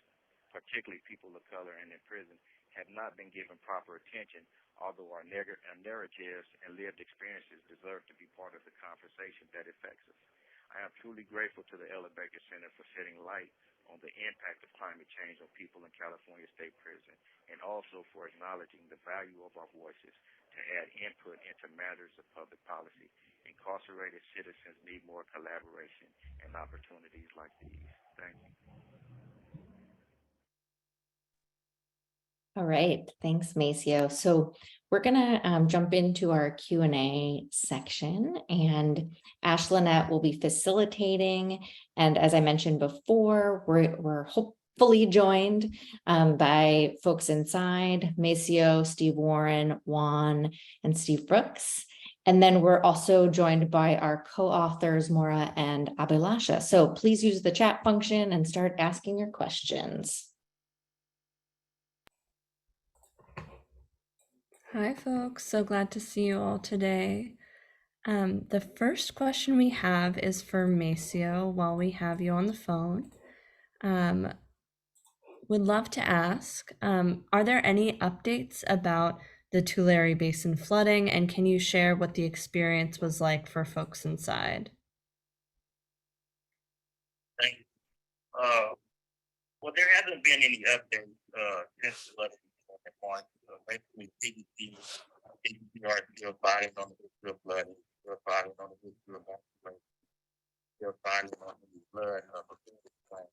particularly people of color and in prison, have not been given proper attention, although our narratives and lived experiences deserve to be part of the conversation that affects us. I am truly grateful to the Ella Baker Center for shedding light on the impact of climate change on people in California State Prison, and also for acknowledging the value of our voices to add input into matters of public policy. Incarcerated citizens need more collaboration and opportunities like these. Thank you. All right, thanks, Macio. So we're gonna jump into our Q&A section, and Ash Lynette will be facilitating. And as I mentioned before, we're hopefully joined by folks inside, Macio, Steve Warren, Juan, and Steve Brooks. And then we're also joined by our co-authors, Maura and Abhilasha. So please use the chat function and start asking your questions. Hi, folks. So glad to see you all today. The first question we have is for Macio while we have you on the phone. Would love to ask, are there any updates about the Tulare Basin flooding, and can you share what the experience was like for folks inside? Thank you. Well, there hasn't been any updates since the election point. Basically, CDC are still fighting on the issue of flooding, still fighting on the issue of evacuation, still fighting on the flood of a business plan.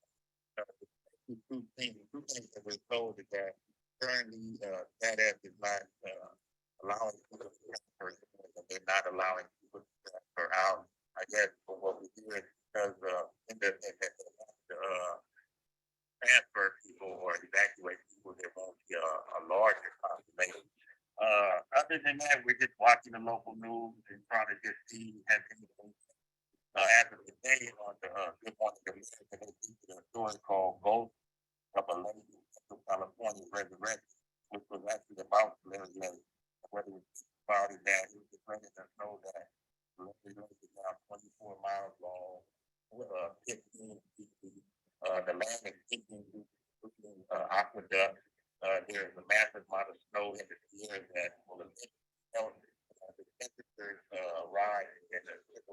Two things that we're told is that currently that is not allowing people to transfer, and they're not allowing people to transfer out. I guess for what we do is because in the transfer people or evacuate people, there won't be a larger population. Other than that, we're just watching the local news and trying to just see has anything. As of today, on the Good Morning America, they featured a story called Ghost of a Lady in Central California Resurrection, which was actually about Larry Lake. Whether it's about it that it was letting us know that Larry Lake is now 24 miles long, 15 feet deep. The dam and aqueduct. There's a massive amount of snow in the air that will eventually the temperatures rise in the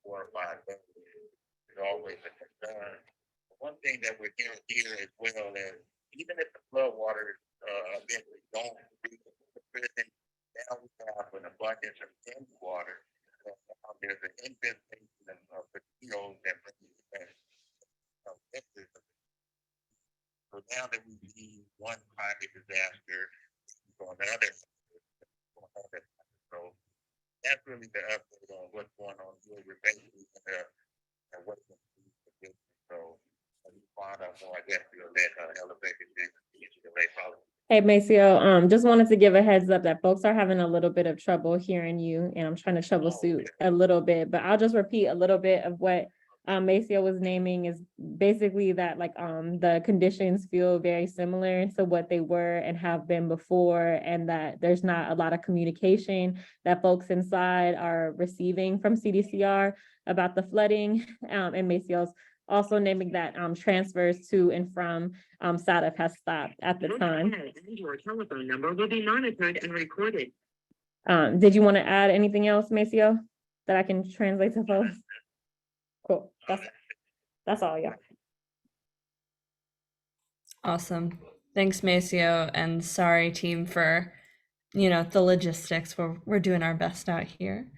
4 or 5 days. Is always a concern. One thing that we're hearing here as well is even if the flood waters eventually don't reach the prison, now we have an abundance of thin water. There's an infestation of mosquitoes that bring so now that we see one climate disaster on the other, so that's really the update on what's going on here. We're basically what's going on. So you find out more, I guess you'll let elevated probably. Hey, Macio, just wanted to give a heads up that folks are having a little bit of trouble hearing you, and I'm trying to troubleshoot a little bit, but I'll just repeat a little bit of what Macio was naming is basically that like the conditions feel very similar to what they were and have been before, and that there's not a lot of communication that folks inside are receiving from CDCR about the flooding, and Macio's also naming that transfers to and from SADF has stopped at the time. Your telephone number will be monitored and recorded. Did you want to add anything else, Macio, that I can translate to folks? Cool. That's all, yeah. Awesome. Thanks, Macio, and sorry, team, for the logistics. We're doing our best out here.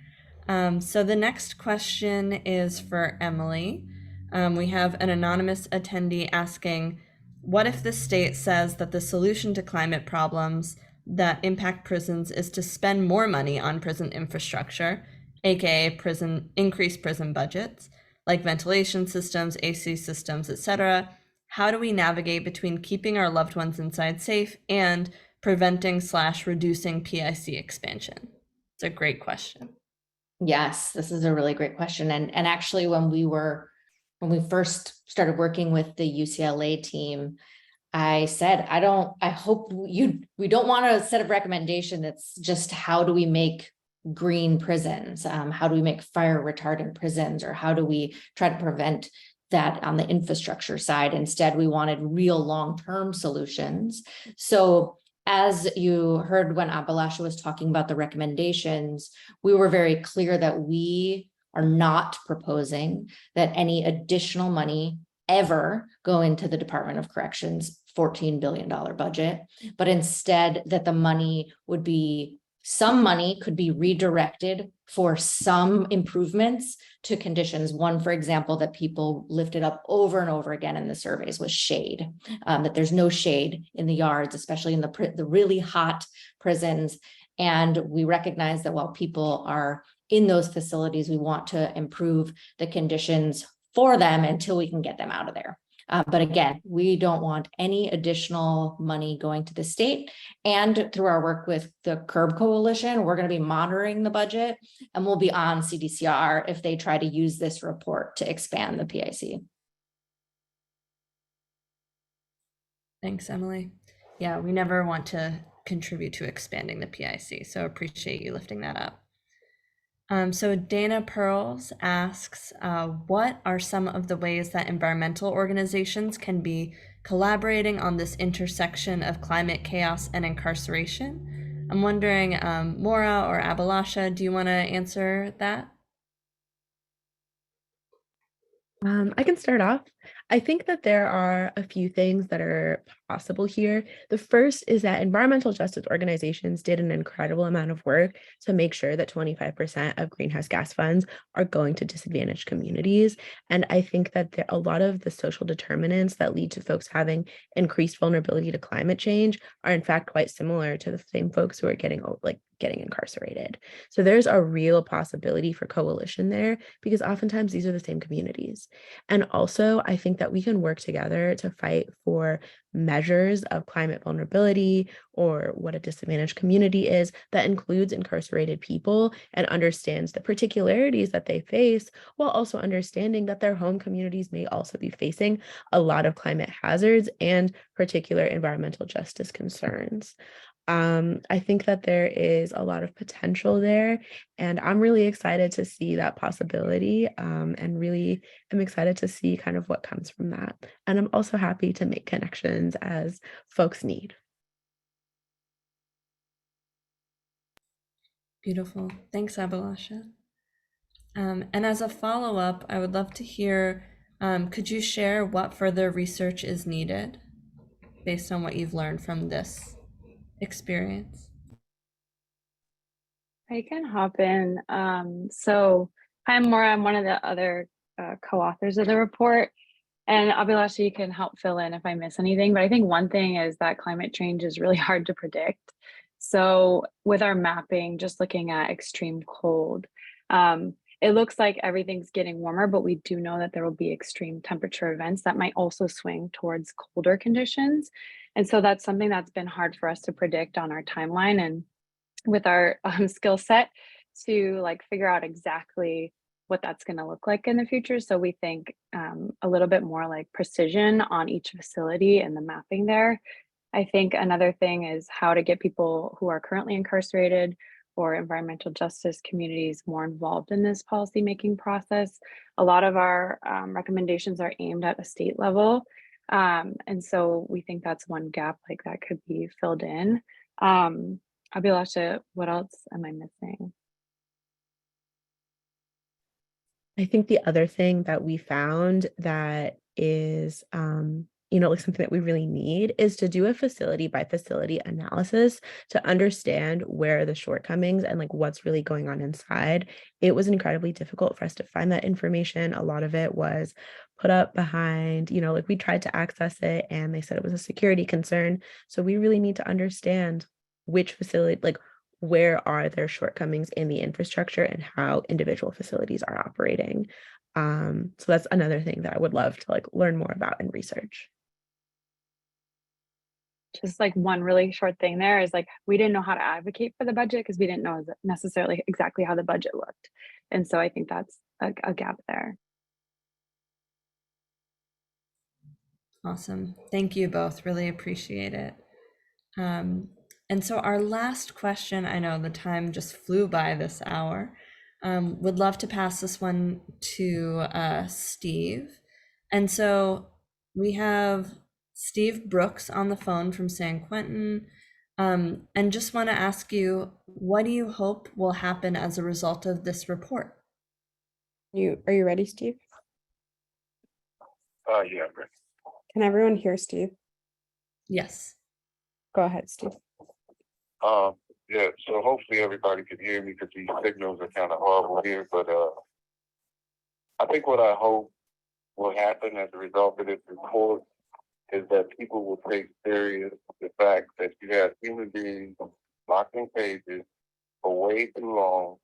So the next question is for Emily. We have an anonymous attendee asking, what if the state says that the solution to climate problems that impact prisons is to spend more money on prison infrastructure, aka increase prison budgets, like ventilation systems, AC systems, etc.? How do we navigate between keeping our loved ones inside safe and preventing/reducing PIC expansion? It's a great question. Yes, this is a really great question. And actually, when we first started working with the UCLA team, I said, I hope we don't want a set of recommendation that's just how do we make green prisons? How do we make fire retardant prisons? Or how do we try to prevent that on the infrastructure side? Instead, we wanted real long-term solutions. So as you heard when Abhilasha was talking about the recommendations, we were very clear that we are not proposing that any additional money ever go into the Department of Corrections $14 billion budget, but instead that the money would be, some money could be redirected for some improvements to conditions. One, for example, that people lifted up over and over again in the surveys was shade, that there's no shade in the yards, especially in the really hot prisons. And we recognize that while people are in those facilities, we want to improve the conditions for them until we can get them out of there. But again, we don't want any additional money going to the state. And through our work with the CURB Coalition, we're going to be monitoring the budget, and we'll be on CDCR if they try to use this report to expand the PIC. Thanks, Emily. Yeah, we never want to contribute to expanding the PIC, so appreciate you lifting that up. So Dana Pearls asks, what are some of the ways that environmental organizations can be collaborating on this intersection of climate chaos and incarceration? I'm wondering, Maura or Abhilasha, do you want to answer that? I can start off. I think that there are a few things that are possible here. The first is that environmental justice organizations did an incredible amount of work to make sure that 25% of greenhouse gas funds are going to disadvantaged communities. And I think that a lot of the social determinants that lead to folks having increased vulnerability to climate change are in fact quite similar to the same folks who are getting incarcerated. So there's a real possibility for coalition there, because oftentimes these are the same communities. And also, I think that we can work together to fight for measures of climate vulnerability, or what a disadvantaged community is, that includes incarcerated people and understands the particularities that they face, while also understanding that their home communities may also be facing a lot of climate hazards and particular environmental justice concerns. I think that there is a lot of potential there, and I'm really excited to see that possibility, and really am excited to see kind of what comes from that. And I'm also happy to make connections as folks need. Beautiful. Thanks, Abhilasha. And as a follow-up, I would love to hear, could you share what further research is needed based on what you've learned from this experience? I can hop in. So I'm one of the other co-authors of the report. And Abhilasha, you can help fill in if I miss anything. But I think one thing is that climate change is really hard to predict. So with our mapping, just looking at extreme cold, it looks like everything's getting warmer, but we do know that there will be extreme temperature events that might also swing towards colder conditions. And so that's something that's been hard for us to predict on our timeline and with our skill set to like figure out exactly what that's going to look like in the future. So we think a little bit more like precision on each facility and the mapping there. I think another thing is how to get people who are currently incarcerated or environmental justice communities more involved in this policymaking process. A lot of our recommendations are aimed at a state level. And so we think that's one gap like that could be filled in. Abhilasha, what else am I missing? I think the other thing that we found that is, like something that we really need is to do a facility by facility analysis to understand where the shortcomings and like what's really going on inside. It was incredibly difficult for us to find that information. A lot of it was put up behind, like we tried to access it and they said it was a security concern. So we really need to understand which facility, like where are there shortcomings in the infrastructure and how individual facilities are operating. So that's another thing that I would love to like learn more about and research. Just like one really short thing there is like, we didn't know how to advocate for the budget because we didn't know necessarily exactly how the budget looked. And so I think that's a gap there. Awesome. Thank you both. Really appreciate it. And so our last question, I know the time just flew by this hour. Would love to pass this one to Steve. And so we have Steve Brooks on the phone from San Quentin. And just want to ask you, what do you hope will happen as a result of this report? Are you ready, Steve? Yeah, I'm ready. Can everyone hear Steve? Yes. Go ahead, Steve. Yeah, so hopefully everybody can hear me because these signals are kind of horrible here. But I think what I hope will happen as a result of this report is that people will take serious the fact that you have human beings locked in cages for way too long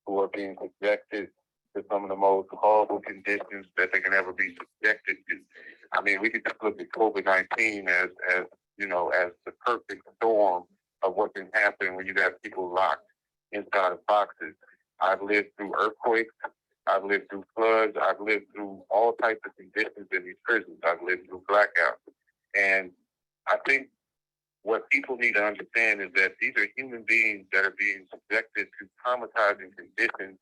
who are being subjected to some of the most horrible conditions that they can ever be subjected to. I mean, we can just look at COVID-19 as the perfect storm of what can happen when you have people locked inside of boxes. I've lived through earthquakes. I've lived through floods. I've lived through all types of conditions in these prisons. I've lived through blackouts. And I think what people need to understand is that these are human beings that are being subjected to traumatizing conditions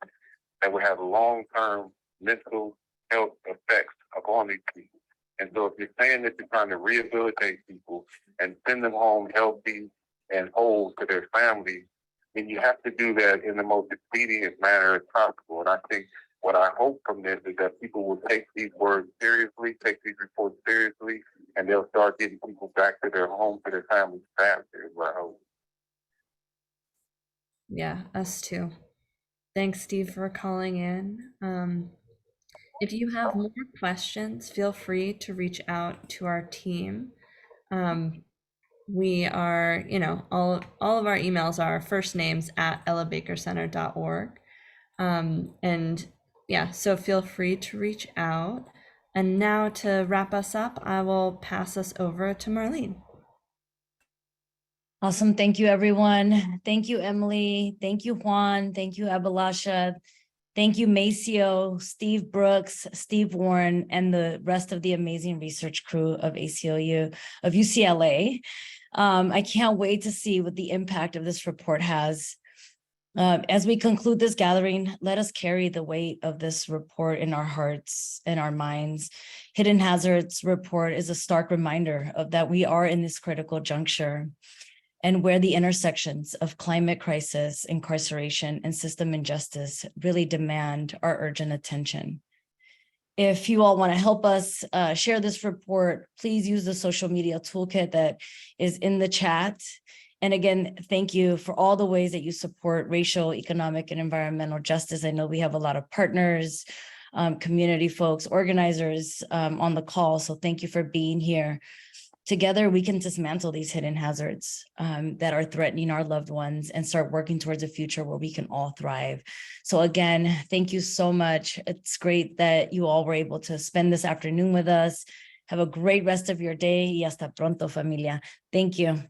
that will have long-term mental health effects upon these people. And so if you're saying that you're trying to rehabilitate people and send them home healthy and whole to their families, then you have to do that in the most expedient manner as possible. And I think what I hope from this is that people will take these words seriously, take these reports seriously, and they'll start getting people back to their homes, to their families faster, is what I hope. Yeah, us too. Thanks, Steve, for calling in. If you have more questions, feel free to reach out to our team. We are, all of our emails are first names at ellabakercenter.org. And yeah, so feel free to reach out. And now to wrap us up, I will pass us over to Marlene. Awesome. Thank you, everyone. Thank you, Emily. Thank you, Juan. Thank you, Abhilasha. Thank you, Macio, Steve Brooks, Steve Warren, and the rest of the amazing research crew of UCLA. I can't wait to see what the impact of this report has. As we conclude this gathering, let us carry the weight of this report in our hearts and our minds. Hidden Hazards report is a stark reminder of that we are in this critical juncture, and where the intersections of climate crisis, incarceration, and system injustice really demand our urgent attention. If you all want to help us share this report, please use the social media toolkit that is in the chat. And again, thank you for all the ways that you support racial, economic, and environmental justice. I know we have a lot of partners, community folks, organizers on the call. So thank you for being here. Together, we can dismantle these hidden hazards that are threatening our loved ones and start working towards a future where we can all thrive. So again, thank you so much. It's great that you all were able to spend this afternoon with us. Have a great rest of your day. Y hasta pronto, familia. Thank you.